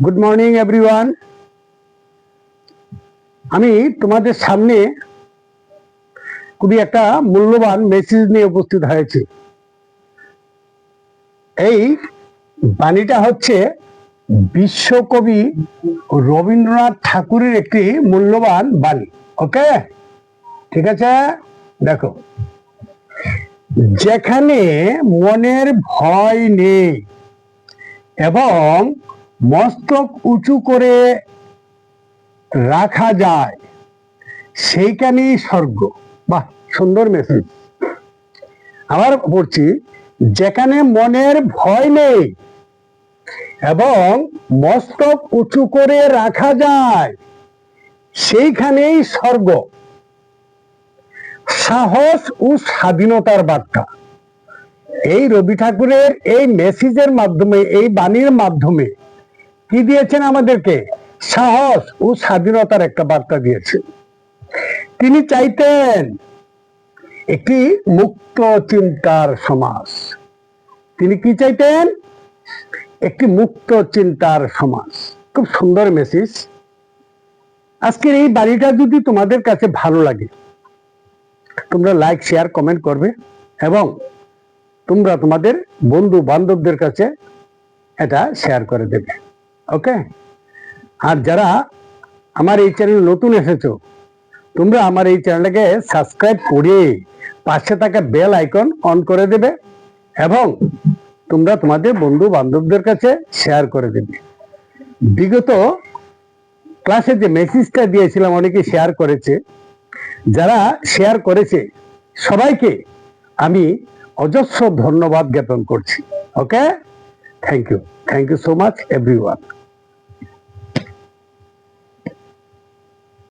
Good morning everyone. আমি তোমাদের সামনে খুবই একটা মূল্যবান মেসেজ নিয়ে উপস্থিত হয়েছে। এই বাণীটা হচ্ছে বিশ্বকবি রবীন্দ্রনাথ ঠাকুরের একটি মূল্যবান বাণী। ওকে, ঠিক আছে। দেখো, যেখানে মনের ভয় নেই এবং মস্তক উঁচু করে রাখা যায় সেইখানেই স্বর্গ। বাহ, সুন্দর মেসেজ। আবার পড়ছি, যেখানে মনের ভয় নেই এবং মস্তক উঁচু করে রাখা যায় সেইখানেই স্বর্গ। সাহস ও স্বাধীনতার বার্তা। এই রবি ঠাকুরের এই মেসেজের মাধ্যমে, এই বাণীর মাধ্যমে কি দিয়েছেন আমাদেরকে? সাহস ও স্বাধীনতার একটা বার্তা দিয়েছেন। তিনি চাইতেন একটি মুক্ত চিন্তার সমাজ। তিনি কি চাইতেন? একটি মুক্ত চিন্তার সমাজ। খুব সুন্দর মেসেজ। আজকের এই বাণীটা যদি তোমাদের কাছে ভালো লাগে, তোমরা লাইক, শেয়ার, কমেন্ট করবে এবং তোমরা তোমাদের বন্ধু বান্ধবদের কাছে এটা শেয়ার করে দেবে। ওকে, আর যারা আমার এই চ্যানেল নতুন এসেছো, তোমরা আমার এই চ্যানেলটাকে সাবস্ক্রাইব করে পাশে থাকা বেল আইকন অন করে দেবে এবং তোমরা তোমাদের বন্ধু বান্ধবদের কাছে শেয়ার করে দেবে। বিগত ক্লাসে যে মেসেজটা দিয়েছিলাম, অনেকে শেয়ার করেছে। যারা শেয়ার করেছে সবাইকে আমি অজস্র ধন্যবাদ জ্ঞাপন করছি। Okay, thank you so much everyone.